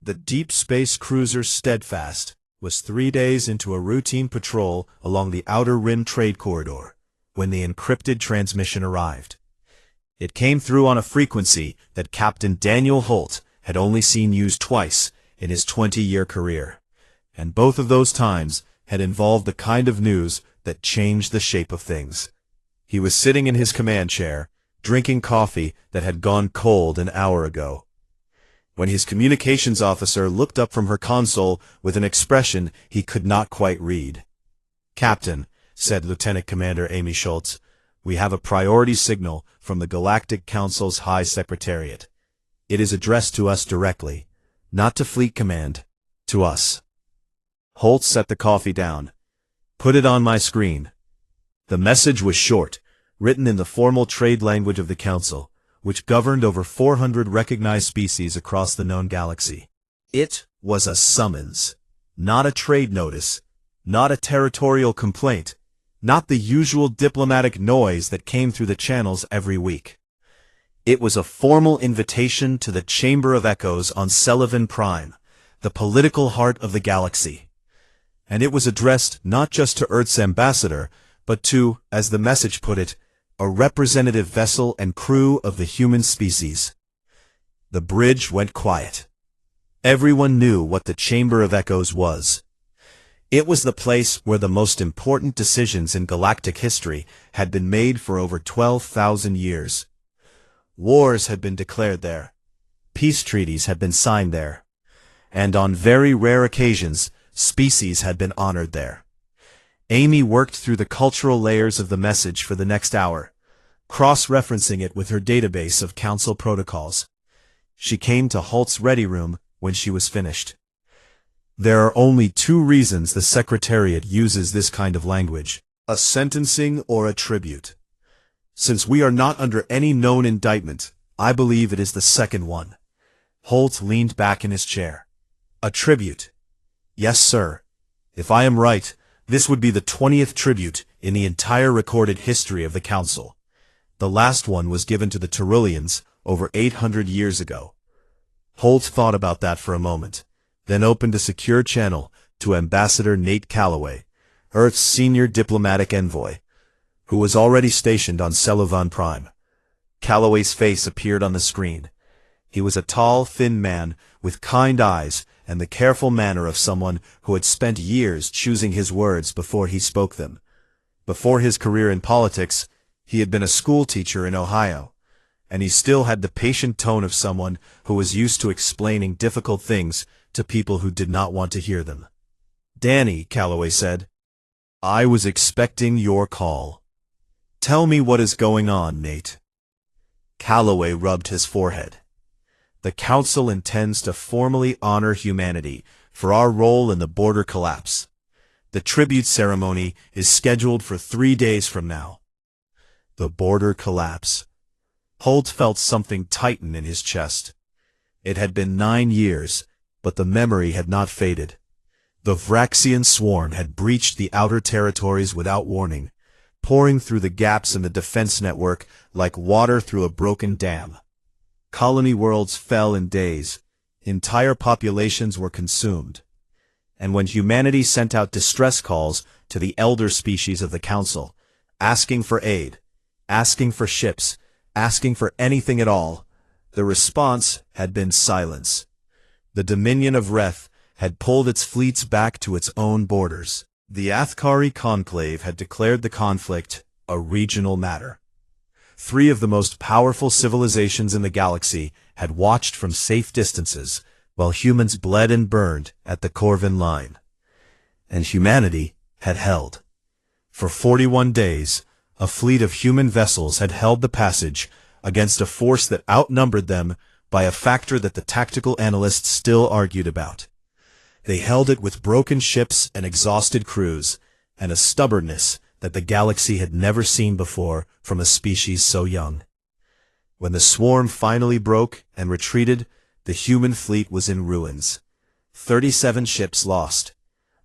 The deep space cruiser Steadfast was 3 days into a routine patrol along the Outer Rim trade corridor when the encrypted transmission arrived. It came through on a frequency that Captain Daniel Holt had only seen used twice in his 20-year career, and both of those times had involved the kind of news that changed the shape of things. He was sitting in his command chair, drinking coffee that had gone cold an hour ago, when his communications officer looked up from her console with an expression he could not quite read. "Captain," said Lieutenant Commander Amy Schultz, "we have a priority signal from the Galactic Council's High Secretariat. It is addressed to us directly, not to Fleet Command, to us." Holt set the coffee down. "Put it on my screen." The message was short, written in the formal trade language of the Council, which governed over 400 recognized species across the known galaxy. It was a summons, not a trade notice, not a territorial complaint, not the usual diplomatic noise that came through the channels every week. It was a formal invitation to the Chamber of Echoes on Sullivan Prime, the political heart of the galaxy. And it was addressed not just to Earth's ambassador, but to, as the message put it, a representative vessel and crew of the human species. The bridge went quiet. Everyone knew what the Chamber of Echoes was. It was the place where the most important decisions in galactic history had been made for over 12,000 years. Wars had been declared there. Peace treaties had been signed there. And on very rare occasions, species had been honored there. Amy worked through the cultural layers of the message for the next hour, cross-referencing it with her database of Council protocols. She came to Holt's ready room when she was finished. There are only 2 reasons the Secretariat uses this kind of language: a sentencing or a tribute. Since we are not under any known indictment, I believe it is the second one. Holt leaned back in his chair. A tribute. Yes, sir. If I am right, this would be the 20th tribute in the entire recorded history of the Council. The last one was given to the Tyroleans over 800 years ago. Holt thought about that for a moment, then opened a secure channel to Ambassador Nate Calloway, Earth's senior diplomatic envoy, who was already stationed on Sullivan Prime. Calloway's face appeared on the screen. He was a tall, thin man with kind eyes and the careful manner of someone who had spent years choosing his words before he spoke them. Before his career in politics, he had been a school teacher in Ohio, and he still had the patient tone of someone who was used to explaining difficult things to people who did not want to hear them. "Danny," Calloway said, "I was expecting your call. Tell me what is going on, Nate." Calloway rubbed his forehead. "The Council intends to formally honor humanity for our role in the border collapse. The tribute ceremony is scheduled for 3 days from now." The border collapse. Holt felt something tighten in his chest. It had been 9 years, but the memory had not faded. The Vraxian swarm had breached the outer territories without warning, pouring through the gaps in the defense network like water through a broken dam. Colony worlds fell in days, entire populations were consumed. And when humanity sent out distress calls to the elder species of the Council, asking for aid, asking for ships, asking for anything at all, the response had been silence. The Dominion of Reth had pulled its fleets back to its own borders. The Athkari Conclave had declared the conflict a regional matter. 3 of the most powerful civilizations in the galaxy had watched from safe distances while humans bled and burned at the Corvin line. And humanity had held. For 41 days, a fleet of human vessels had held the passage against a force that outnumbered them by a factor that the tactical analysts still argued about. They held it with broken ships and exhausted crews, and a stubbornness that the galaxy had never seen before from a species so young. When the swarm finally broke and retreated, the human fleet was in ruins. 37 ships lost,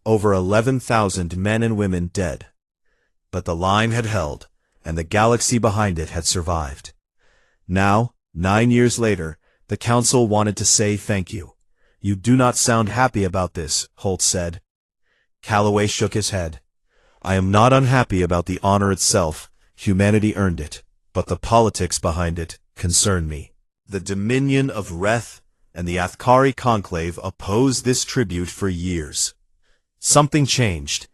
over 11,000 men and women dead. But the line had held, and the galaxy behind it had survived. Now, 9 years later, the Council wanted to say thank you. You do not sound happy about this, Holt said. Calloway shook his head. I am not unhappy about the honor itself. Humanity earned it, but the politics behind it concern me. The Dominion of Reth and the Athkari Conclave opposed this tribute for years. Something changed.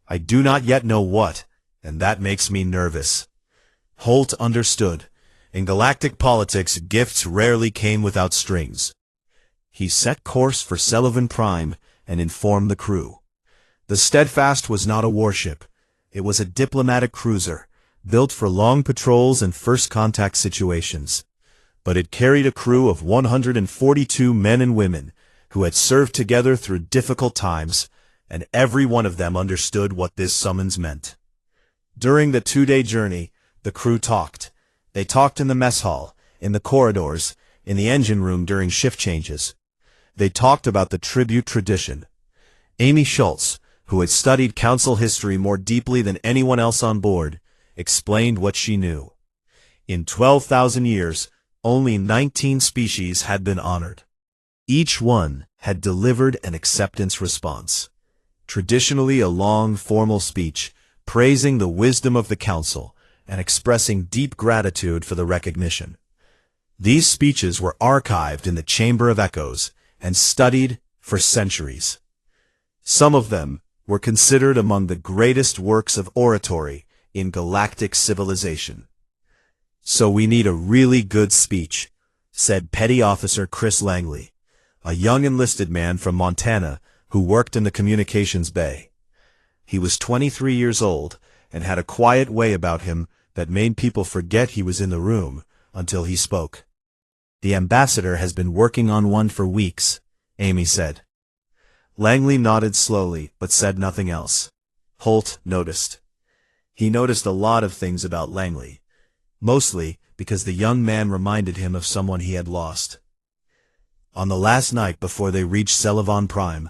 I do not yet know what, and that makes me nervous. Holt understood. In galactic politics, gifts rarely came without strings. He set course for Sullivan Prime and informed the crew. The Steadfast was not a warship. It was a diplomatic cruiser, built for long patrols and first contact situations. But it carried a crew of 142 men and women who had served together through difficult times, and every one of them understood what this summons meant. During the 2-day journey, the crew talked. They talked in the mess hall, in the corridors, in the engine room during shift changes. They talked about the tribute tradition. Amy Schultz, who had studied council history more deeply than anyone else on board, explained what she knew. In 12,000 years, only 19 species had been honored. Each one had delivered an acceptance response. Traditionally a long, formal speech, praising the wisdom of the council and expressing deep gratitude for the recognition. These speeches were archived in the Chamber of Echoes and studied for centuries. Some of them were considered among the greatest works of oratory in galactic civilization. So we need a really good speech, said Petty Officer Chris Langley, a young enlisted man from Montana who worked in the communications bay. He was 23 years old and had a quiet way about him that made people forget he was in the room until he spoke. The ambassador has been working on one for weeks, Amy said. Langley nodded slowly, but said nothing else. Holt noticed. He noticed a lot of things about Langley, mostly because the young man reminded him of someone he had lost. On the last night before they reached Sullivan Prime,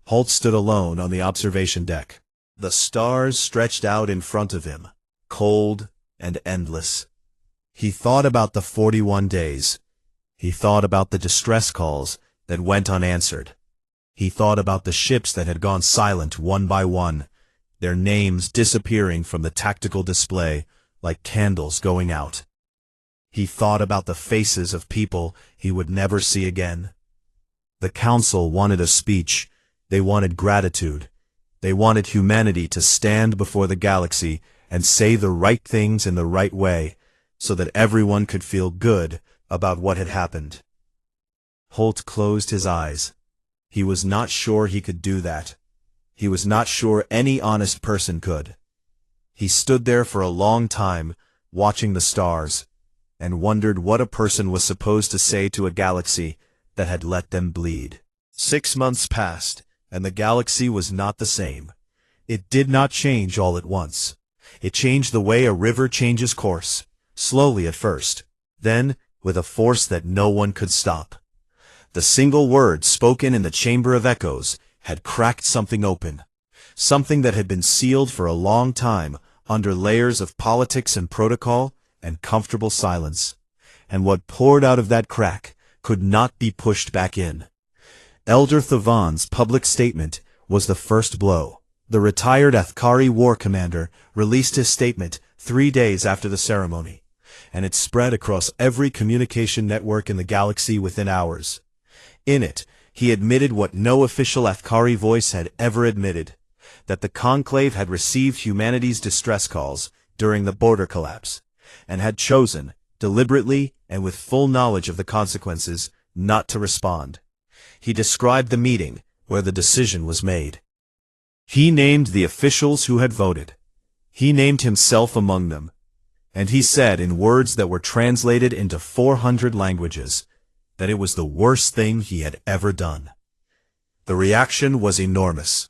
Holt stood alone on the observation deck. The stars stretched out in front of him, cold and endless. He thought about the 41 days. He thought about the distress calls that went unanswered. He thought about the ships that had gone silent one by one, their names disappearing from the tactical display like candles going out. He thought about the faces of people he would never see again. The council wanted a speech. They wanted gratitude. They wanted humanity to stand before the galaxy and say the right things in the right way so that everyone could feel good about what had happened. Holt closed his eyes. He was not sure he could do that. He was not sure any honest person could. He stood there for a long time, watching the stars, and wondered what a person was supposed to say to a galaxy that had let them bleed. 6 months passed, and the galaxy was not the same. It did not change all at once. It changed the way a river changes course, slowly at first, then with a force that no one could stop. The single word spoken in the Chamber of Echoes had cracked something open, something that had been sealed for a long time under layers of politics and protocol and comfortable silence, and what poured out of that crack could not be pushed back in. Elder Thavan's public statement was the first blow. The retired Athkari war commander released his statement 3 days after the ceremony, and it spread across every communication network in the galaxy within hours. In it, he admitted what no official Athkari voice had ever admitted, that the Conclave had received humanity's distress calls during the border collapse, and had chosen, deliberately and with full knowledge of the consequences, not to respond. He described the meeting where the decision was made. He named the officials who had voted. He named himself among them. And he said in words that were translated into 400 languages that it was the worst thing he had ever done. The reaction was enormous.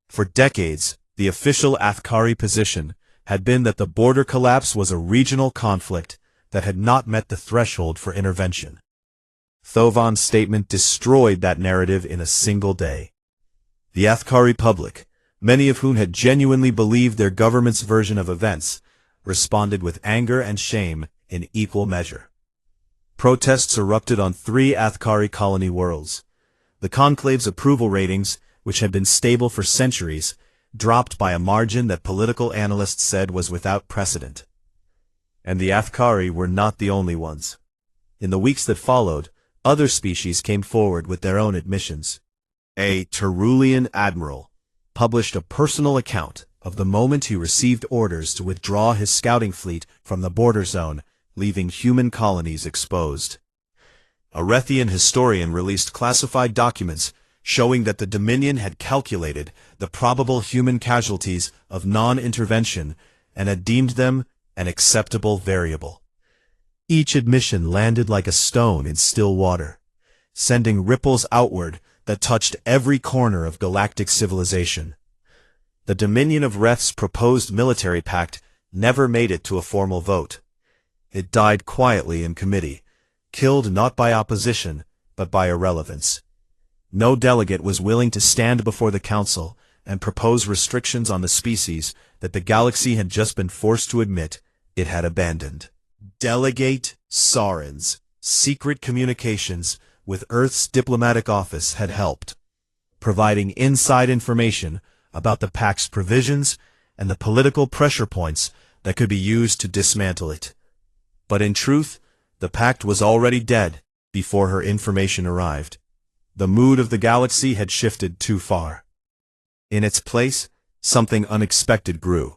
For decades, the official Athkari position had been that the border collapse was a regional conflict that had not met the threshold for intervention. Thavan's statement destroyed that narrative in a single day. The Athkari public, many of whom had genuinely believed their government's version of events, responded with anger and shame in equal measure. Protests erupted on 3 Athkari colony worlds. The Conclave's approval ratings, which had been stable for centuries, dropped by a margin that political analysts said was without precedent. And the Athkari were not the only ones. In the weeks that followed, other species came forward with their own admissions. A Terulian admiral published a personal account of the moment he received orders to withdraw his scouting fleet from the border zone, leaving human colonies exposed. A Rethian historian released classified documents showing that the Dominion had calculated the probable human casualties of non-intervention and had deemed them an acceptable variable. Each admission landed like a stone in still water, sending ripples outward that touched every corner of galactic civilization. The Dominion of Reth's proposed military pact never made it to a formal vote. It died quietly in committee, killed not by opposition, but by irrelevance. No delegate was willing to stand before the council and propose restrictions on the species that the galaxy had just been forced to admit it had abandoned. Delegate Sarin's secret communications with Earth's diplomatic office had helped, providing inside information about the pact's provisions and the political pressure points that could be used to dismantle it. But in truth, the pact was already dead before her information arrived. The mood of the galaxy had shifted too far. In its place, something unexpected grew.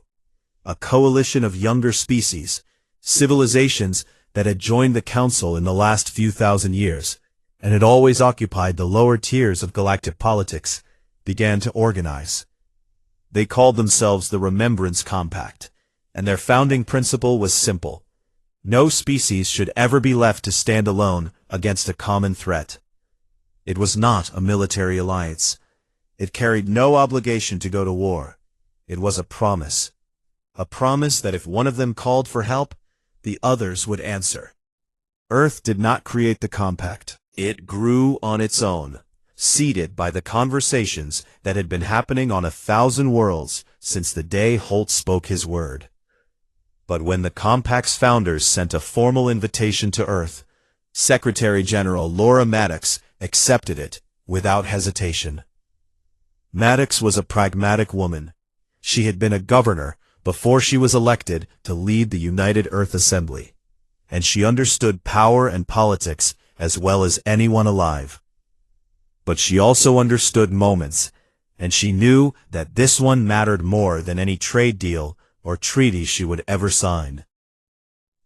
A coalition of younger species, civilizations that had joined the Council in the last few thousand years, and had always occupied the lower tiers of galactic politics, began to organize. They called themselves the Remembrance Compact, and their founding principle was simple. No species should ever be left to stand alone against a common threat. It was not a military alliance. It carried no obligation to go to war. It was a promise. A promise that if one of them called for help, the others would answer. Earth did not create the compact. It grew on its own, seeded by the conversations that had been happening on 1,000 worlds since the day Holt spoke his word. But when the compact's founders sent a formal invitation to Earth, Secretary General Laura Maddox accepted it without hesitation. Maddox was a pragmatic woman. She had been a governor before she was elected to lead the United Earth Assembly, and she understood power and politics as well as anyone alive. But she also understood moments, and she knew that this one mattered more than any trade deal or treaty she would ever sign.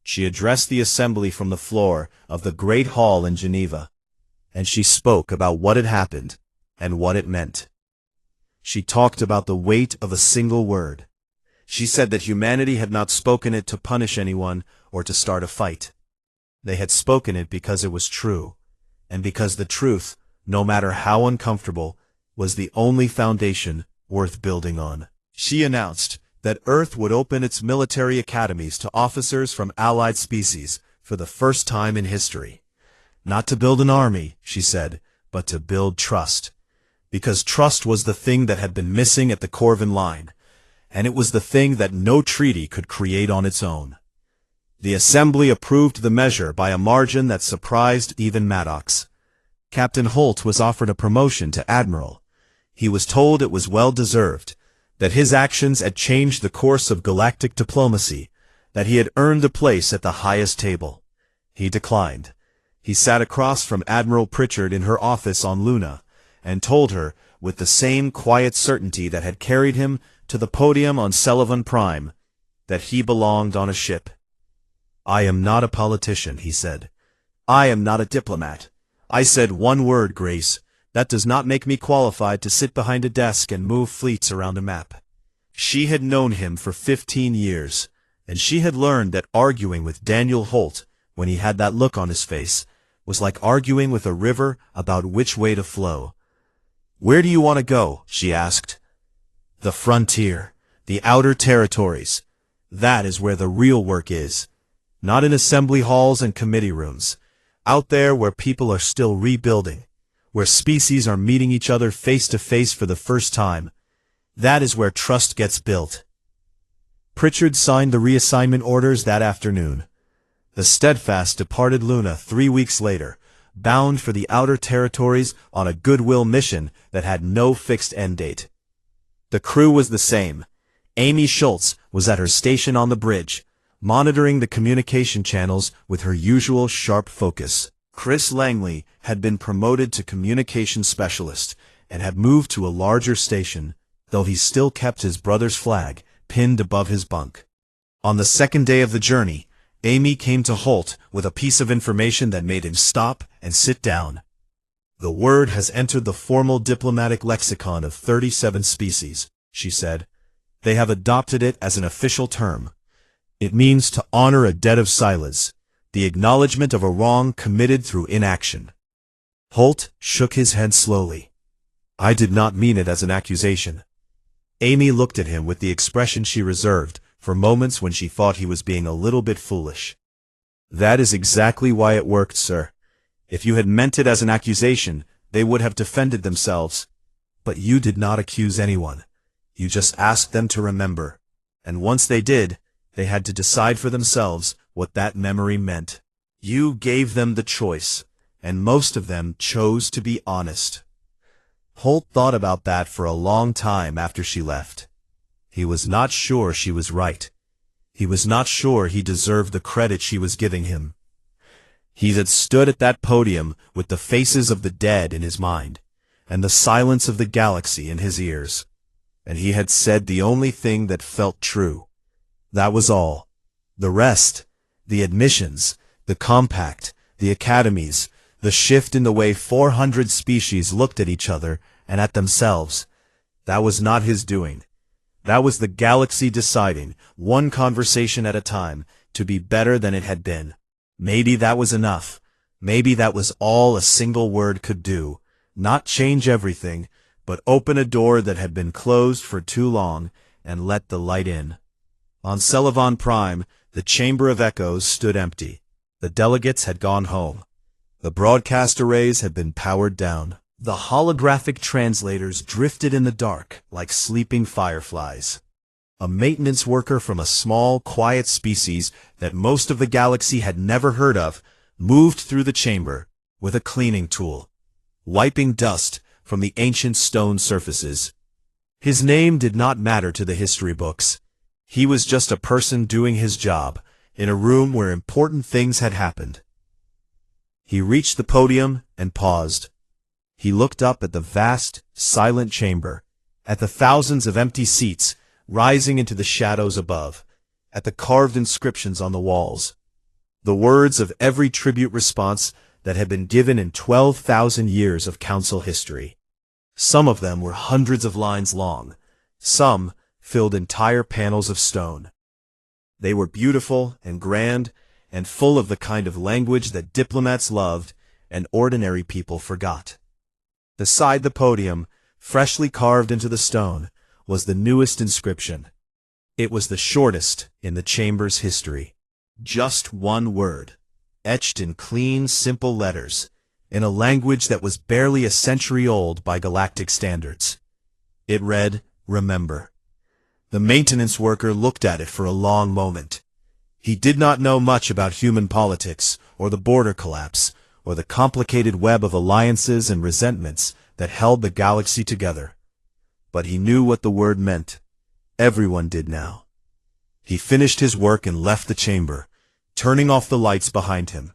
She addressed the assembly from the floor of the Great Hall in Geneva, and she spoke about what had happened and what it meant. She talked about the weight of a single word. She said that humanity had not spoken it to punish anyone or to start a fight. They had spoken it because it was true, and because the truth, no matter how uncomfortable, was the only foundation worth building on. She announced that Earth would open its military academies to officers from allied species for the first time in history. Not to build an army, she said, but to build trust. Because trust was the thing that had been missing at the Corvin line, and it was the thing that no treaty could create on its own. The Assembly approved the measure by a margin that surprised even Maddox. Captain Holt was offered a promotion to Admiral. He was told it was well-deserved, that his actions had changed the course of galactic diplomacy, that he had earned a place at the highest table. He declined. He sat across from Admiral Pritchard in her office on Luna, and told her, with the same quiet certainty that had carried him to the podium on Sullivan Prime, that he belonged on a ship. "I am not a politician," he said. "I am not a diplomat. I said one word, Grace. That does not make me qualified to sit behind a desk and move fleets around a map." She had known him for 15 years, and she had learned that arguing with Daniel Holt, when he had that look on his face, was like arguing with a river about which way to flow. "Where do you want to go?" she asked. "The frontier, the outer territories. That is where the real work is. Not in assembly halls and committee rooms. Out there where people are still rebuilding, where species are meeting each other face to face for the first time. That is where trust gets built." Pritchard signed the reassignment orders that afternoon. The Steadfast departed Luna 3 weeks later, bound for the outer territories on a goodwill mission that had no fixed end date. The crew was the same. Amy Schultz was at her station on the bridge, monitoring the communication channels with her usual sharp focus. Chris Langley had been promoted to communication specialist and had moved to a larger station, though he still kept his brother's flag pinned above his bunk. On the second day of the journey, Amy came to halt with a piece of information that made him stop and sit down. "The word has entered the formal diplomatic lexicon of 37 species," she said. "They have adopted it as an official term. It means to honor a debt of silence, the acknowledgement of a wrong committed through inaction." Holt shook his head slowly. "I did not mean it as an accusation." Amy looked at him with the expression she reserved for moments when she thought he was being a little bit foolish. "That is exactly why it worked, sir. If you had meant it as an accusation, they would have defended themselves. But you did not accuse anyone. You just asked them to remember. And once they did, they had to decide for themselves what that memory meant. You gave them the choice, and most of them chose to be honest." Holt thought about that for a long time after she left. He was not sure she was right. He was not sure he deserved the credit she was giving him. He had stood at that podium with the faces of the dead in his mind, and the silence of the galaxy in his ears. And he had said the only thing that felt true. That was all. The rest, the admissions, the compact, the academies, the shift in the way 400 species looked at each other and at themselves, that was not his doing. That was the galaxy deciding, one conversation at a time, to be better than it had been. Maybe that was enough. Maybe that was all a single word could do. Not change everything, but open a door that had been closed for too long and let the light in. On Celavan Prime, the Chamber of Echoes stood empty. The delegates had gone home. The broadcast arrays had been powered down. The holographic translators drifted in the dark like sleeping fireflies. A maintenance worker from a small, quiet species that most of the galaxy had never heard of moved through the chamber with a cleaning tool, wiping dust from the ancient stone surfaces. His name did not matter to the history books. He was just a person doing his job in a room where important things had happened. He reached the podium and paused. He looked up at the vast, silent chamber, at the thousands of empty seats rising into the shadows above, at the carved inscriptions on the walls, the words of every tribute response that had been given in 12,000 years of council history. Some of them were hundreds of lines long, some filled entire panels of stone. They were beautiful and grand and full of the kind of language that diplomats loved and ordinary people forgot. Beside the podium, freshly carved into the stone, was the newest inscription. It was the shortest in the chamber's history. Just one word, etched in clean, simple letters, in a language that was barely a century old by galactic standards. It read, "Remember." The maintenance worker looked at it for a long moment. He did not know much about human politics, or the border collapse, or the complicated web of alliances and resentments that held the galaxy together. But he knew what the word meant. Everyone did now. He finished his work and left the chamber, turning off the lights behind him.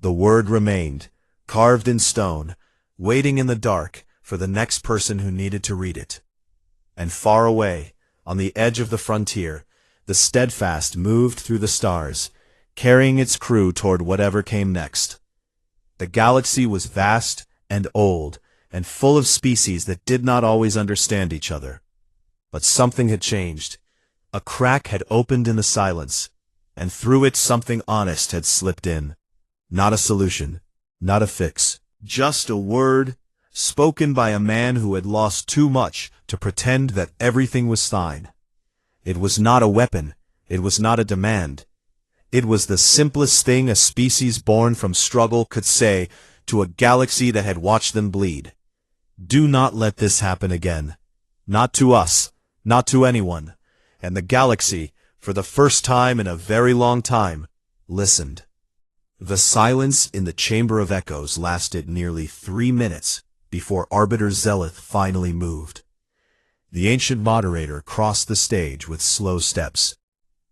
The word remained, carved in stone, waiting in the dark for the next person who needed to read it. And far away, on the edge of the frontier, the Steadfast moved through the stars, carrying its crew toward whatever came next. The galaxy was vast and old, and full of species that did not always understand each other. But something had changed. A crack had opened in the silence, and through it something honest had slipped in. Not a solution, not a fix, just a word, spoken by a man who had lost too much to pretend that everything was fine. It was not a weapon, it was not a demand. It was the simplest thing a species born from struggle could say to a galaxy that had watched them bleed. Do not let this happen again. Not to us, not to anyone. And the galaxy, for the first time in a very long time, listened. The silence in the Chamber of Echoes lasted nearly 3 minutes before Arbiter Zelith finally moved. The ancient moderator crossed the stage with slow steps,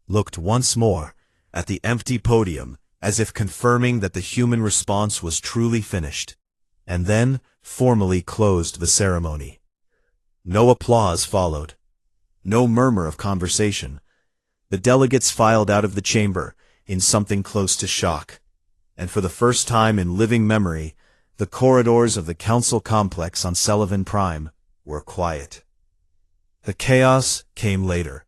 looked once more at the empty podium as if confirming that the human response was truly finished, and then formally closed the ceremony. No applause followed. No murmur of conversation. The delegates filed out of the chamber in something close to shock, and for the first time in living memory, the corridors of the council complex on Sullivan Prime were quiet. The chaos came later.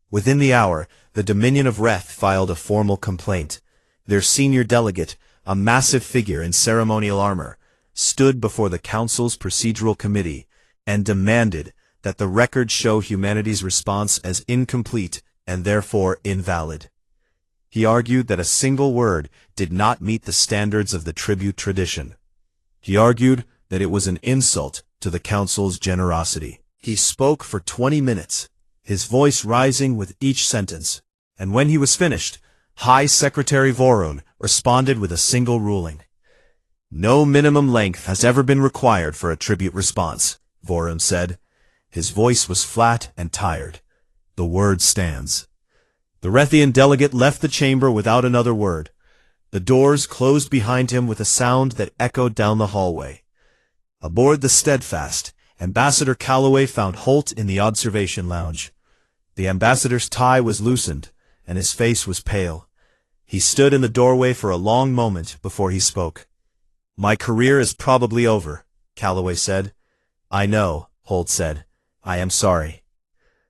Within the hour, the Dominion of Reth filed a formal complaint. Their senior delegate, a massive figure in ceremonial armor, stood before the council's procedural committee and demanded that the records show humanity's response as incomplete and therefore invalid. He argued that a single word did not meet the standards of the tribute tradition. He argued that it was an insult to the council's generosity. He spoke for 20 minutes, his voice rising with each sentence, and when he was finished, High Secretary Vorun responded with a single ruling. No minimum length has ever been required for a tribute response, Vorun said. His voice was flat and tired. The word stands. The Rethian delegate left the chamber without another word. The doors closed behind him with a sound that echoed down the hallway. Aboard the Steadfast, Ambassador Calloway found Holt in the observation lounge. The ambassador's tie was loosened, and his face was pale. He stood in the doorway for a long moment before he spoke. "My career is probably over," Calloway said. "I know," Holt said. "I am sorry."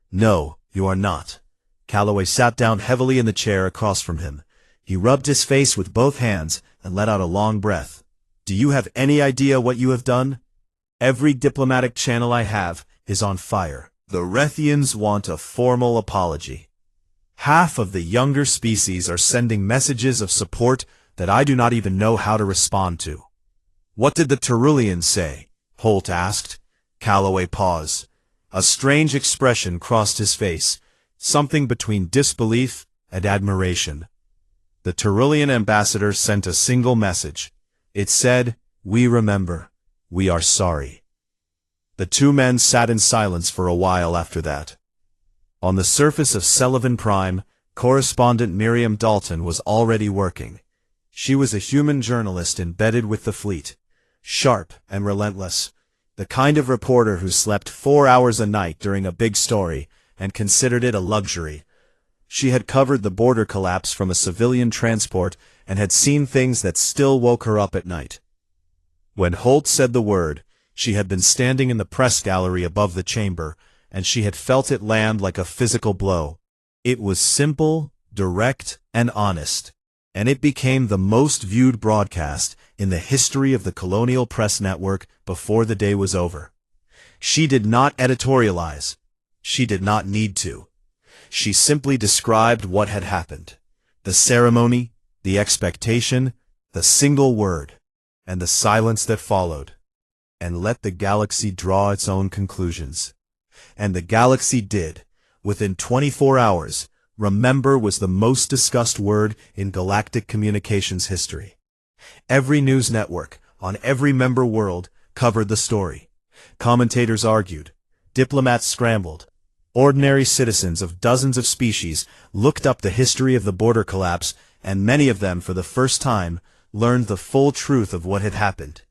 "No, you are not." Calloway sat down heavily in the chair across from him. He rubbed his face with both hands and let out a long breath. "Do you have any idea what you have done? Every diplomatic channel I have is on fire. The Rethians want a formal apology. Half of the younger species are sending messages of support that I do not even know how to respond to." "What did the Terulians say?" Holt asked. Calloway paused. A strange expression crossed his face, something between disbelief and admiration. The Terulian ambassador sent a single message. It said, "We remember. We are sorry." The two men sat in silence for a while after that. On the surface of Sullivan Prime, correspondent Miriam Dalton was already working. She was a human journalist embedded with the fleet, sharp and relentless, the kind of reporter who slept 4 hours a night during a big story and considered it a luxury. She had covered the border collapse from a civilian transport and had seen things that still woke her up at night. When Holt said the word, she had been standing in the press gallery above the chamber, and she had felt it land like a physical blow. It was simple, direct, and honest, and it became the most viewed broadcast in the history of the Colonial Press Network before the day was over. She did not editorialize. She did not need to. She simply described what had happened. The ceremony, the expectation, the single word, and the silence that followed. And let the galaxy draw its own conclusions. And the galaxy did. Within 24 hours, remember was the most discussed word in galactic communications history. Every news network, on every member world, covered the story. Commentators argued. Diplomats scrambled. Ordinary citizens of dozens of species looked up the history of the border collapse, and many of them, for the first time, learned the full truth of what had happened.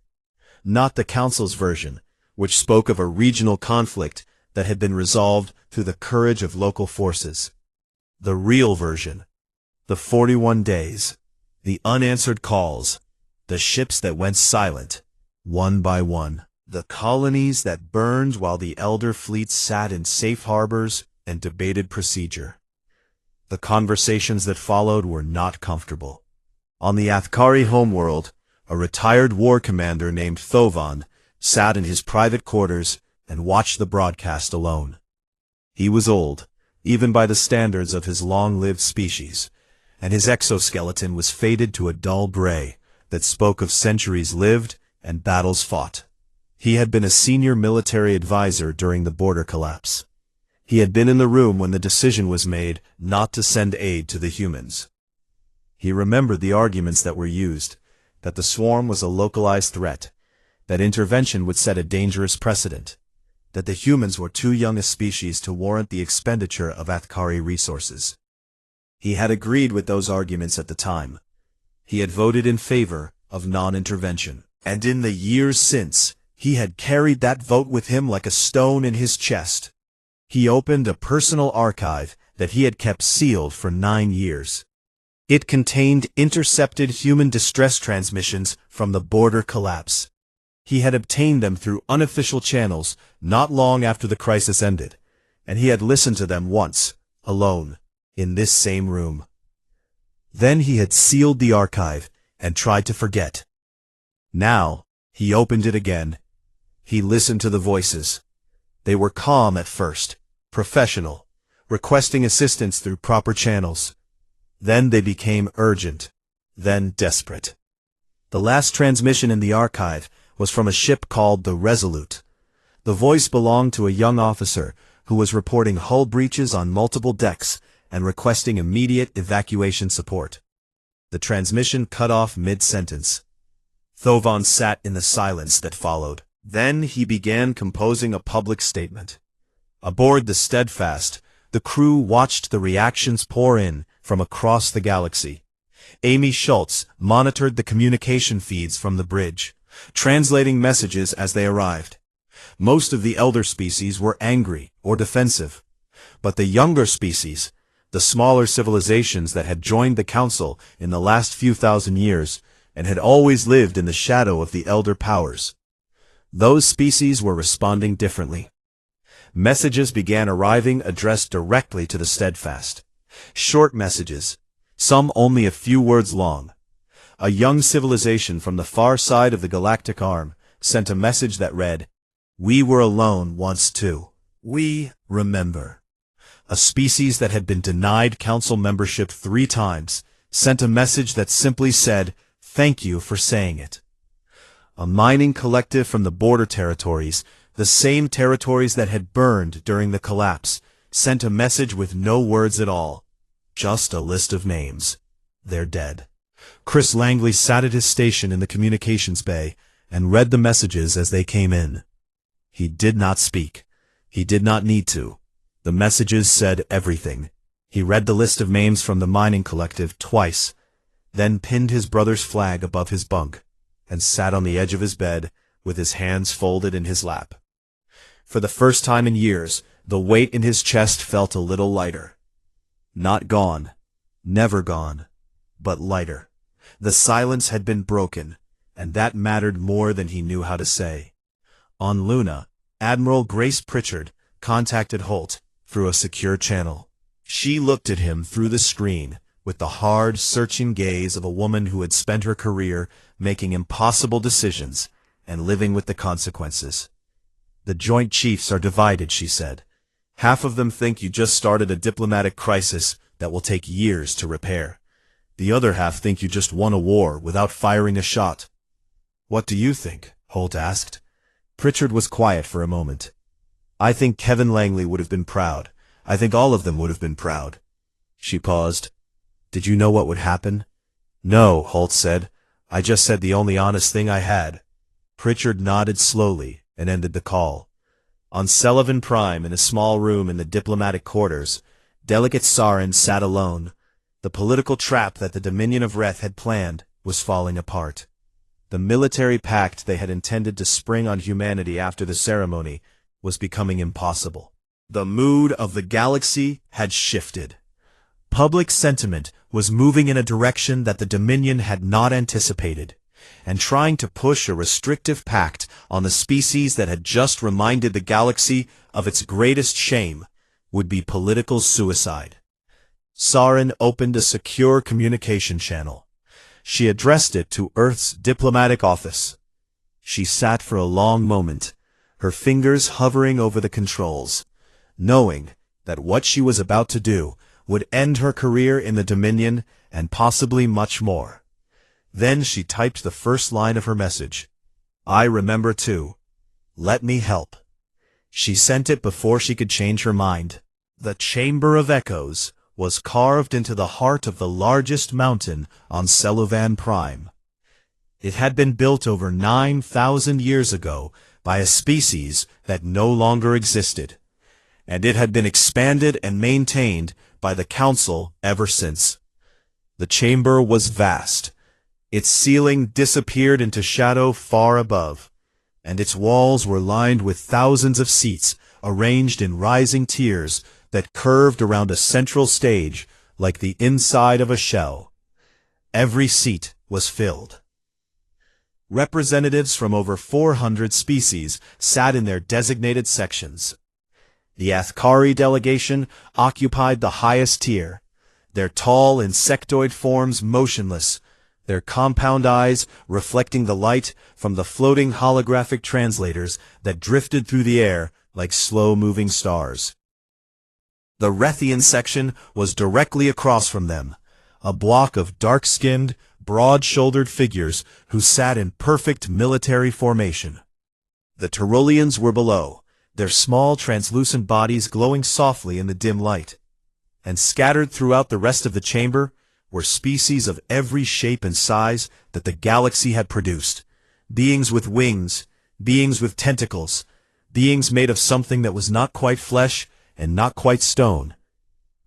Not the Council's version, which spoke of a regional conflict that had been resolved through the courage of local forces. The real version. The 41 days. The unanswered calls. The ships that went silent, one by one. The colonies that burned while the elder fleets sat in safe harbors and debated procedure. The conversations that followed were not comfortable. On the Athkari homeworld, a retired war commander named Thovan sat in his private quarters and watched the broadcast alone. He was old, even by the standards of his long-lived species, and his exoskeleton was faded to a dull gray that spoke of centuries lived and battles fought. He had been a senior military advisor during the border collapse. He had been in the room when the decision was made not to send aid to the humans. He remembered the arguments that were used, that the swarm was a localized threat, that intervention would set a dangerous precedent, that the humans were too young a species to warrant the expenditure of Athkari resources. He had agreed with those arguments at the time. He had voted in favor of non-intervention. And in the years since, he had carried that vote with him like a stone in his chest. He opened a personal archive that he had kept sealed for 9 years. It contained intercepted human distress transmissions from the border collapse. He had obtained them through unofficial channels not long after the crisis ended, and he had listened to them once, alone, in this same room. Then he had sealed the archive and tried to forget. Now, he opened it again. He listened to the voices. They were calm at first, professional, requesting assistance through proper channels. Then they became urgent, then desperate. The last transmission in the archive was from a ship called the Resolute. The voice belonged to a young officer who was reporting hull breaches on multiple decks and requesting immediate evacuation support. The transmission cut off mid-sentence. Thovan sat in the silence that followed. Then he began composing a public statement. Aboard the Steadfast, the crew watched the reactions pour in from across the galaxy. Amy Schultz monitored the communication feeds from the bridge, translating messages as they arrived. Most of the elder species were angry or defensive, but the younger species, the smaller civilizations that had joined the Council in the last few thousand years and had always lived in the shadow of the elder powers, those species were responding differently. Messages began arriving addressed directly to the Steadfast. Short messages, some only a few words long. A young civilization from the far side of the galactic arm sent a message that read, "We were alone once too. We remember." A species that had been denied council membership 3 times sent a message that simply said, "Thank you for saying it." A mining collective from the border territories, the same territories that had burned during the collapse, sent a message with no words at all. Just a list of names. They're dead. Chris Langley sat at his station in the communications bay and read the messages as they came in. He did not speak. He did not need to. The messages said everything. He read the list of names from the mining collective twice, then pinned his brother's flag above his bunk, and sat on the edge of his bed with his hands folded in his lap. For the first time in years, the weight in his chest felt a little lighter. Not gone, never gone, but lighter. The silence had been broken, and that mattered more than he knew how to say. On Luna, Admiral Grace Pritchard contacted Holt through a secure channel. She looked at him through the screen with the hard, searching gaze of a woman who had spent her career making impossible decisions and living with the consequences. "The Joint Chiefs are divided," she said. "Half of them think you just started a diplomatic crisis that will take years to repair. The other half think you just won a war without firing a shot." "What do you think?" Holt asked. Pritchard was quiet for a moment. "I think Kevin Langley would have been proud. I think all of them would have been proud." She paused. "Did you know what would happen?" "No," Holt said. "I just said the only honest thing I had." Pritchard nodded slowly and ended the call. On Sullivan Prime, in a small room in the diplomatic quarters, Delegate Sarin sat alone. The political trap that the Dominion of Reth had planned was falling apart. The military pact they had intended to spring on humanity after the ceremony was becoming impossible. The mood of the galaxy had shifted. Public sentiment was moving in a direction that the Dominion had not anticipated, and trying to push a restrictive pact on the species that had just reminded the galaxy of its greatest shame would be political suicide. Sarin opened a secure communication channel. She addressed it to Earth's diplomatic office. She sat for a long moment, her fingers hovering over the controls, knowing that what she was about to do would end her career in the Dominion and possibly much more. Then she typed the first line of her message. "I remember too. Let me help." She sent it before she could change her mind. The Chamber of Echoes was carved into the heart of the largest mountain on Selovan Prime. It had been built over 9,000 years ago by a species that no longer existed, and it had been expanded and maintained by the Council ever since. The chamber was vast. Its ceiling disappeared into shadow far above, and its walls were lined with thousands of seats arranged in rising tiers that curved around a central stage like the inside of a shell. Every seat was filled. Representatives from over 400 species sat in their designated sections. The Athkari delegation occupied the highest tier, their tall insectoid forms motionless, their compound eyes reflecting the light from the floating holographic translators that drifted through the air like slow-moving stars. The Rethian section was directly across from them, a block of dark-skinned, broad-shouldered figures who sat in perfect military formation. The Tyroleans were below, their small translucent bodies glowing softly in the dim light. And scattered throughout the rest of the chamber were species of every shape and size that the galaxy had produced. Beings with wings, beings with tentacles, beings made of something that was not quite flesh and not quite stone.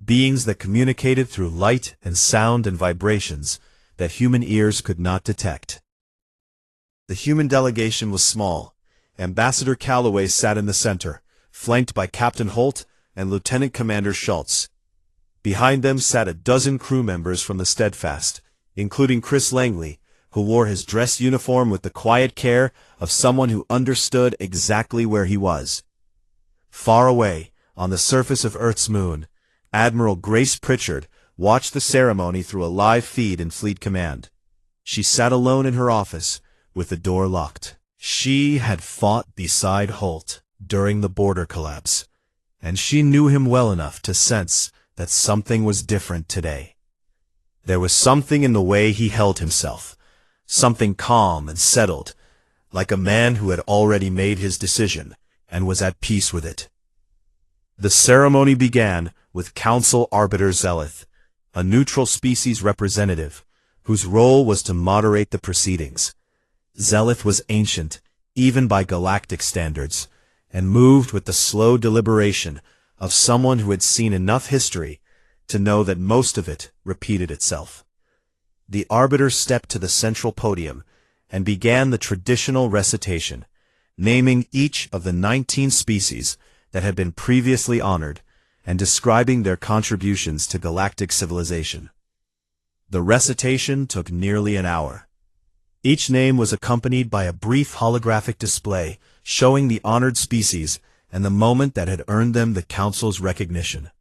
Beings that communicated through light and sound and vibrations that human ears could not detect. The human delegation was small. Ambassador Calloway sat in the center, flanked by Captain Holt and Lieutenant Commander Schultz. Behind them sat a dozen crew members from the Steadfast, including Chris Langley, who wore his dress uniform with the quiet care of someone who understood exactly where he was. Far away, on the surface of Earth's moon, Admiral Grace Pritchard watched the ceremony through a live feed in Fleet Command. She sat alone in her office, with the door locked. She had fought beside Holt during the border collapse, and she knew him well enough to sense that something was different today. There was something in the way he held himself, something calm and settled, like a man who had already made his decision and was at peace with it. The ceremony began with Council Arbiter Zeleth, a neutral species representative, whose role was to moderate the proceedings. Zeleth was ancient, even by galactic standards, and moved with the slow deliberation of someone who had seen enough history to know that most of it repeated itself. The Arbiter stepped to the central podium and began the traditional recitation, naming each of the 19 species that had been previously honored and describing their contributions to galactic civilization. The recitation took nearly an hour. Each name was accompanied by a brief holographic display showing the honored species and the moment that had earned them the Council's recognition.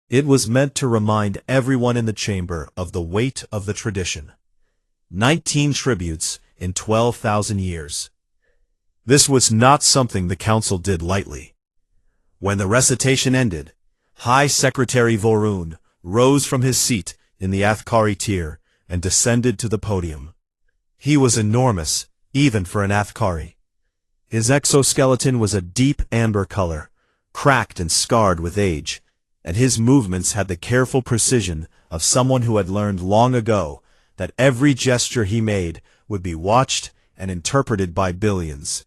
It was meant to remind everyone in the chamber of the weight of the tradition. 19 tributes in 12,000 years. This was not something the Council did lightly. When the recitation ended, High Secretary Vorun rose from his seat in the Athkari tier and descended to the podium. He was enormous, even for an Athkari. His exoskeleton was a deep amber color, cracked and scarred with age, and his movements had the careful precision of someone who had learned long ago that every gesture he made would be watched and interpreted by billions.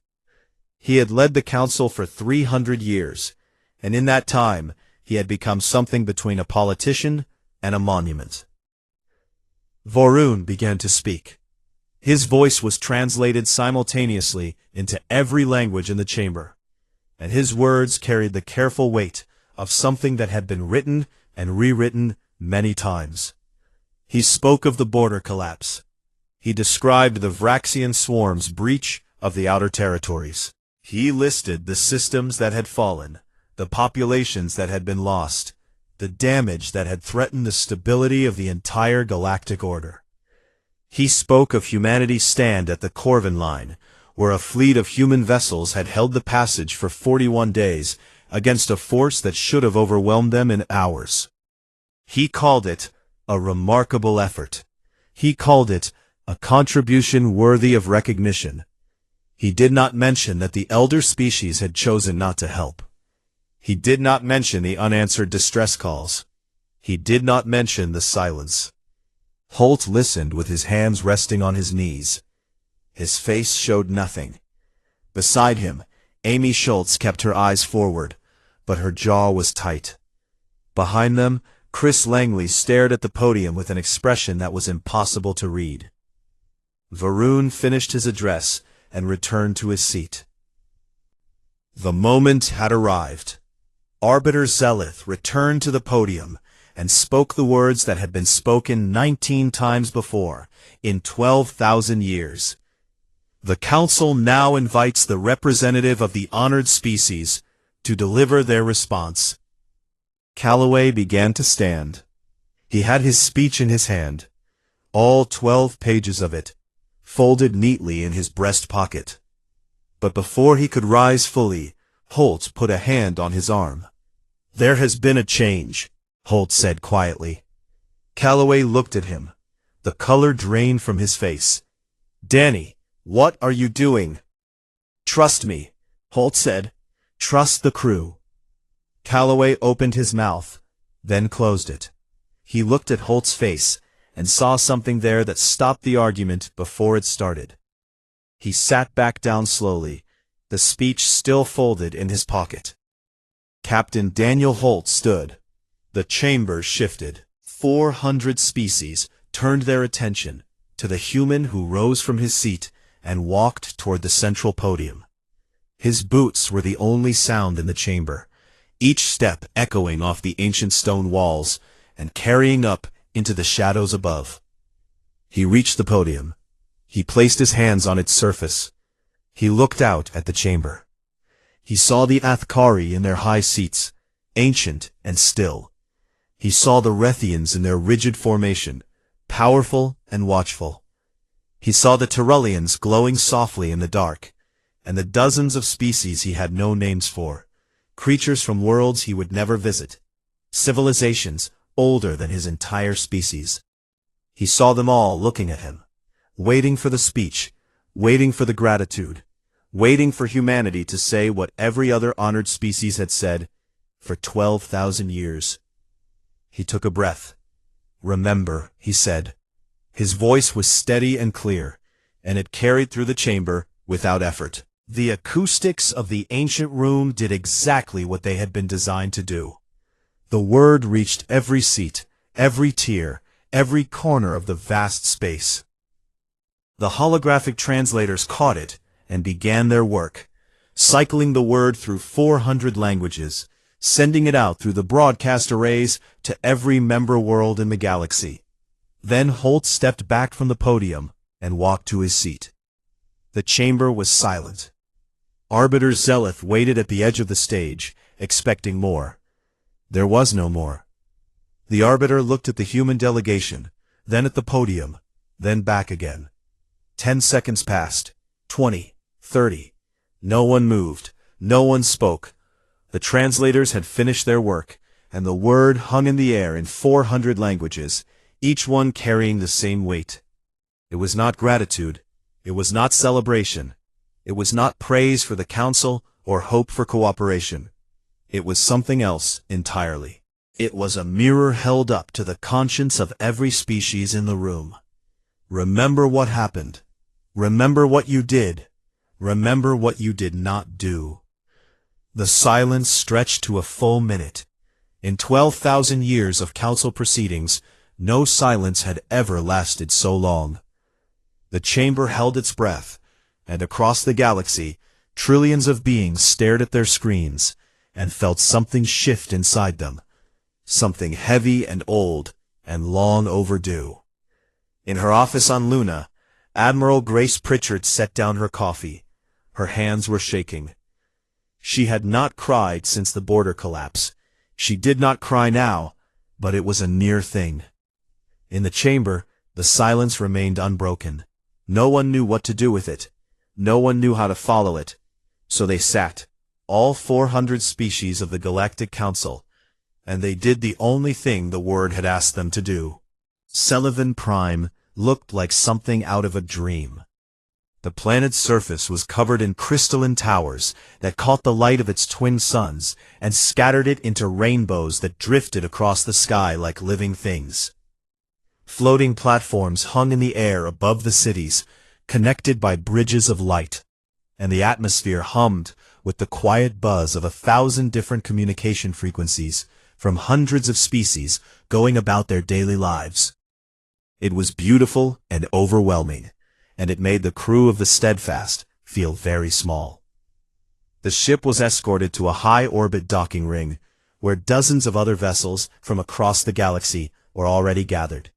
He had led the Council for 300 years, and in that time he had become something between a politician and a monument. Vorun began to speak. His voice was translated simultaneously into every language in the chamber, and his words carried the careful weight of something that had been written and rewritten many times. He spoke of the border collapse. He described the Vraxian swarm's breach of the outer territories. He listed the systems that had fallen, the populations that had been lost, the damage that had threatened the stability of the entire galactic order. He spoke of humanity's stand at the Corvin Line, where a fleet of human vessels had held the passage for 41 days against a force that should have overwhelmed them in hours. He called it a remarkable effort. He called it a contribution worthy of recognition. He did not mention that the elder species had chosen not to help. He did not mention the unanswered distress calls. He did not mention the silence. Holt listened with his hands resting on his knees. His face showed nothing. Beside him, Amy Schultz kept her eyes forward, but her jaw was tight. Behind them, Chris Langley stared at the podium with an expression that was impossible to read. Varun finished his address and returned to his seat. The moment had arrived. Arbiter Zelith returned to the podium and spoke the words that had been spoken 19 times before, in 12,000 years. The Council now invites the representative of the honored species to deliver their response. Calloway began to stand. He had his speech in his hand, all 12 pages of it, folded neatly in his breast pocket. But before he could rise fully, Holt put a hand on his arm. "There has been a change," Holt said quietly. Calloway looked at him. The color drained from his face. "Danny, what are you doing?" "Trust me," Holt said. "Trust the crew." Calloway opened his mouth, then closed it. He looked at Holt's face and saw something there that stopped the argument before it started. He sat back down slowly, the speech still folded in his pocket. Captain Daniel Holt stood. The chamber shifted. 400 species turned their attention to the human who rose from his seat and walked toward the central podium. His boots were the only sound in the chamber, each step echoing off the ancient stone walls and carrying up into the shadows above. He reached the podium. He placed his hands on its surface. He looked out at the chamber. He saw the Athkari in their high seats, ancient and still. He saw the Rethians in their rigid formation, powerful and watchful. He saw the Tyrellians glowing softly in the dark, and the dozens of species he had no names for, creatures from worlds he would never visit, civilizations older than his entire species. He saw them all looking at him, waiting for the speech, waiting for the gratitude, waiting for humanity to say what every other honored species had said for 12,000 years. He took a breath. "Remember," he said. His voice was steady and clear, and it carried through the chamber without effort. The acoustics of the ancient room did exactly what they had been designed to do. The word reached every seat, every tier, every corner of the vast space. The holographic translators caught it and began their work, cycling the word through 400 languages, sending it out through the broadcast arrays to every member world in the galaxy. Then Holt stepped back from the podium and walked to his seat. The chamber was silent. Arbiter Zelith waited at the edge of the stage, expecting more. There was no more. The Arbiter looked at the human delegation, then at the podium, then back again. 10 seconds passed, 20, 30. No one moved, no one spoke. The translators had finished their work, and the word hung in the air in 400 languages, each one carrying the same weight. It was not gratitude. It was not celebration. It was not praise for the council or hope for cooperation. It was something else entirely. It was a mirror held up to the conscience of every species in the room. Remember what happened. Remember what you did. Remember what you did not do. The silence stretched to a full minute. In 12,000 years of council proceedings, no silence had ever lasted so long. The chamber held its breath, and across the galaxy, trillions of beings stared at their screens and felt something shift inside them, something heavy and old and long overdue. In her office on Luna, Admiral Grace Pritchard set down her coffee. Her hands were shaking. She had not cried since the border collapse. She did not cry now, but it was a near thing. In the chamber, the silence remained unbroken. No one knew what to do with it. No one knew how to follow it. So they sat, all 400 species of the Galactic Council, and they did the only thing the word had asked them to do. Sullivan Prime looked like something out of a dream. The planet's surface was covered in crystalline towers that caught the light of its twin suns and scattered it into rainbows that drifted across the sky like living things. Floating platforms hung in the air above the cities, connected by bridges of light, and the atmosphere hummed with the quiet buzz of 1,000 different communication frequencies from hundreds of species going about their daily lives. It was beautiful and overwhelming, and it made the crew of the Steadfast feel very small. The ship was escorted to a high-orbit docking ring, where dozens of other vessels from across the galaxy were already gathered.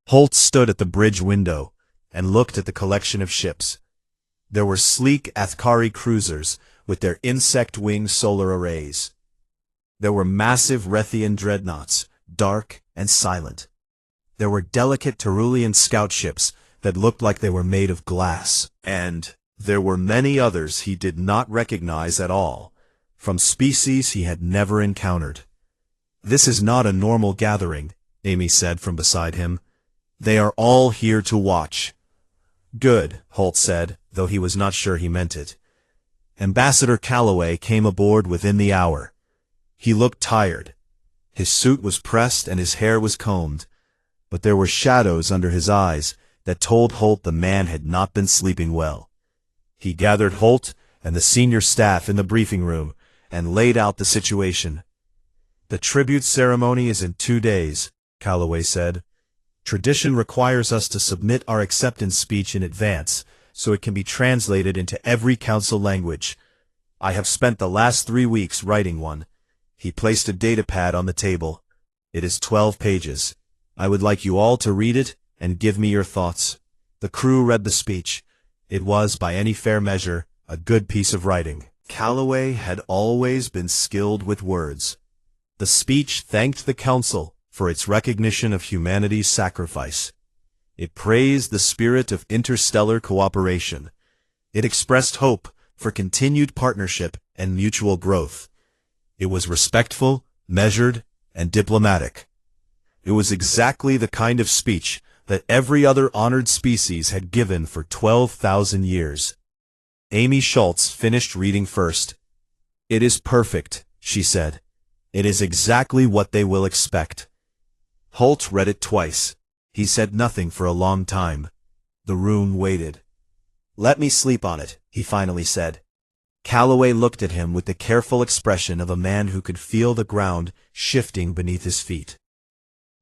Holt stood at the bridge window and looked at the collection of ships. There were sleek Athkari cruisers with their insect-winged solar arrays. There were massive Rethian dreadnoughts, dark and silent. There were delicate Terulian scout ships that looked like they were made of glass, and there were many others he did not recognize at all, from species he had never encountered. "This is not a normal gathering," Amy said from beside him. "They are all here to watch." "Good," Holt said, though he was not sure he meant it. Ambassador Calloway came aboard within the hour. He looked tired. His suit was pressed and his hair was combed, but there were shadows under his eyes that told Holt the man had not been sleeping well. He gathered Holt and the senior staff in the briefing room and laid out the situation. "The tribute ceremony is in 2 days," Calloway said. "Tradition requires us to submit our acceptance speech in advance, so it can be translated into every council language. I have spent the last 3 weeks writing one." He placed a datapad on the table. "It is 12 pages. I would like you all to read it and give me your thoughts." The crew read the speech. It was, by any fair measure, a good piece of writing. Calloway had always been skilled with words. The speech thanked the council for its recognition of humanity's sacrifice. It praised the spirit of interstellar cooperation. It expressed hope for continued partnership and mutual growth. It was respectful, measured, and diplomatic. It was exactly the kind of speech that every other honored species had given for 12,000 years. Amy Schultz finished reading first. "It is perfect," she said. "It is exactly what they will expect." Holt read it twice. He said nothing for a long time. The room waited. "Let me sleep on it," he finally said. Calloway looked at him with the careful expression of a man who could feel the ground shifting beneath his feet.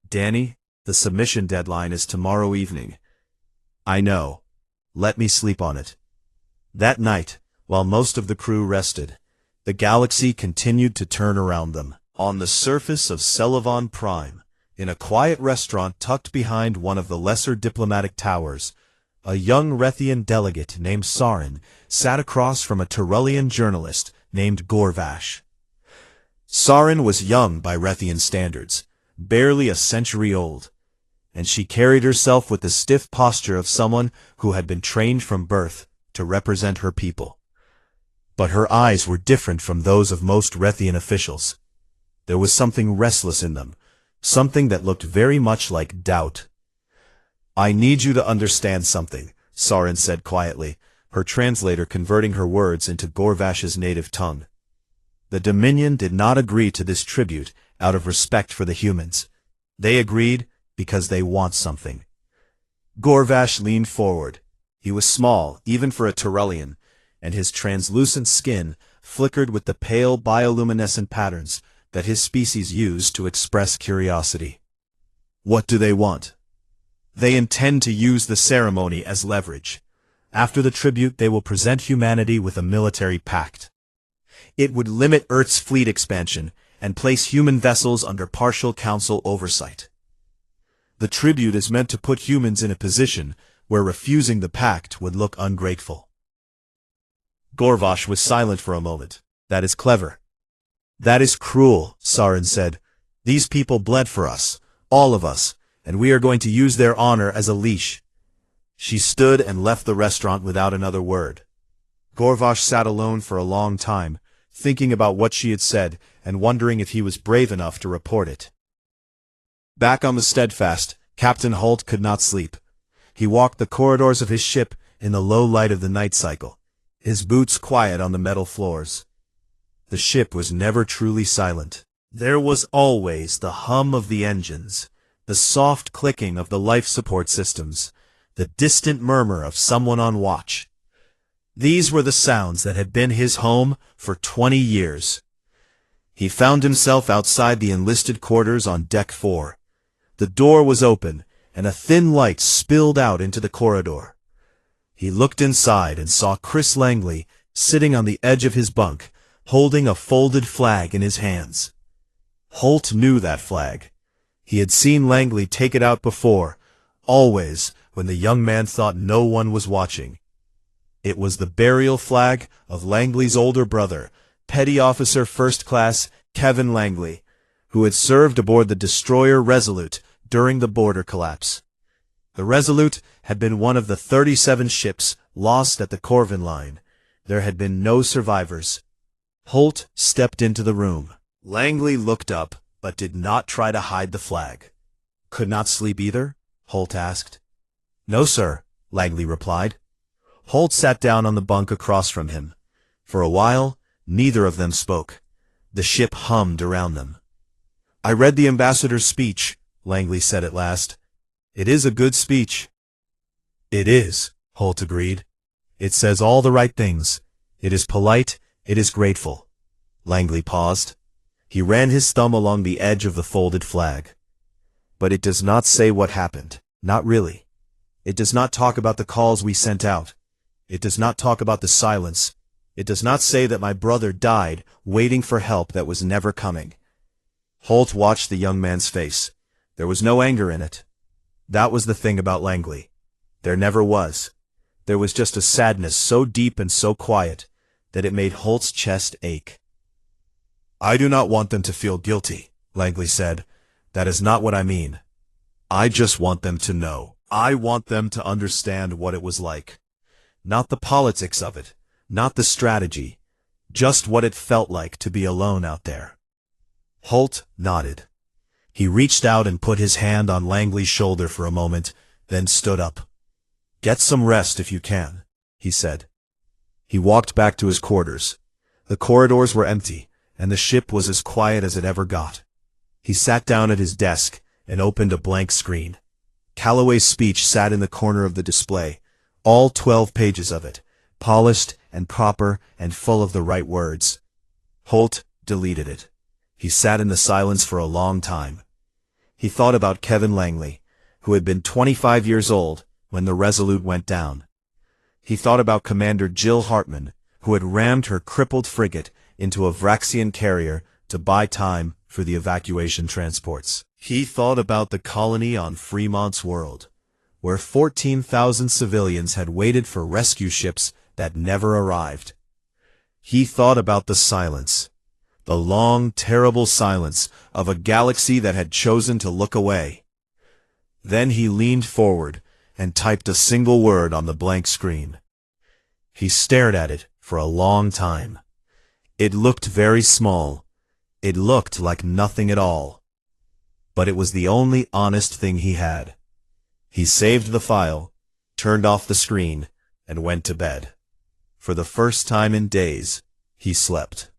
"Danny, the submission deadline is tomorrow evening." "I know. Let me sleep on it." That night, while most of the crew rested, the galaxy continued to turn around them. On the surface of Celavon Prime, in a quiet restaurant tucked behind one of the lesser diplomatic towers, a young Rethian delegate named Sarin sat across from a Terulian journalist named Gorvash. Sarin was young by Rethian standards, barely a century old, and she carried herself with the stiff posture of someone who had been trained from birth to represent her people. But her eyes were different from those of most Rethian officials. There was something restless in them, something that looked very much like doubt. "I need you to understand something," Sarin said quietly, her translator converting her words into Gorvash's native tongue. "The Dominion did not agree to this tribute out of respect for the humans. They agreed because they want something." Gorvash leaned forward. He was small, even for a Terulian, and his translucent skin flickered with the pale bioluminescent patterns that his species used to express curiosity. "What do they want?" "They intend to use the ceremony as leverage. After the tribute, they will present humanity with a military pact. It would limit Earth's fleet expansion and place human vessels under partial council oversight. The tribute is meant to put humans in a position where refusing the pact would look ungrateful." Gorvash was silent for a moment. "That is clever." "That is cruel," Sarin said. "These people bled for us, all of us, and we are going to use their honor as a leash." She stood and left the restaurant without another word. Gorvash sat alone for a long time, thinking about what she had said and wondering if he was brave enough to report it. Back on the Steadfast, Captain Holt could not sleep. He walked the corridors of his ship in the low light of the night cycle, his boots quiet on the metal floors. The ship was never truly silent. There was always the hum of the engines, the soft clicking of the life support systems, the distant murmur of someone on watch. These were the sounds that had been his home for 20 years. He found himself outside the enlisted quarters on Deck 4. The door was open, and a thin light spilled out into the corridor. He looked inside and saw Chris Langley sitting on the edge of his bunk, holding a folded flag in his hands. Holt knew that flag. He had seen Langley take it out before, always when the young man thought no one was watching. It was the burial flag of Langley's older brother, Petty Officer First Class Kevin Langley, who had served aboard the destroyer Resolute during the border collapse. The Resolute had been one of the 37 ships lost at the Corvin line. There had been no survivors. Holt stepped into the room. Langley looked up, but did not try to hide the flag. "Could not sleep either?" Holt asked. "No, sir," Langley replied. Holt sat down on the bunk across from him. For a while, neither of them spoke. The ship hummed around them. "I read the ambassador's speech," Langley said at last. "It is a good speech." "It is," Holt agreed. "It says all the right things. It is polite, it is grateful." Langley paused. He ran his thumb along the edge of the folded flag. "But it does not say what happened. Not really. It does not talk about the calls we sent out. It does not talk about the silence. It does not say that my brother died waiting for help that was never coming." Holt watched the young man's face. There was no anger in it. That was the thing about Langley. There never was. There was just a sadness so deep and so quiet that it made Holt's chest ache. "I do not want them to feel guilty," Langley said. "That is not what I mean. I just want them to know. I want them to understand what it was like. Not the politics of it, not the strategy, just what it felt like to be alone out there." Holt nodded. He reached out and put his hand on Langley's shoulder for a moment, then stood up. "Get some rest if you can," he said. He walked back to his quarters. The corridors were empty, and the ship was as quiet as it ever got. He sat down at his desk and opened a blank screen. Calloway's speech sat in the corner of the display, all 12 pages of it, polished and proper and full of the right words. Holt deleted it. He sat in the silence for a long time. He thought about Kevin Langley, who had been 25 years old when the Resolute went down. He thought about Commander Jill Hartman, who had rammed her crippled frigate into a Vraxian carrier to buy time for the evacuation transports. He thought about the colony on Fremont's world, where 14,000 civilians had waited for rescue ships that never arrived. He thought about the silence, the long, terrible silence of a galaxy that had chosen to look away. Then he leaned forward and typed a single word on the blank screen. He stared at it for a long time. It looked very small. It looked like nothing at all. But it was the only honest thing he had. He saved the file, turned off the screen, and went to bed. For the first time in days, he slept.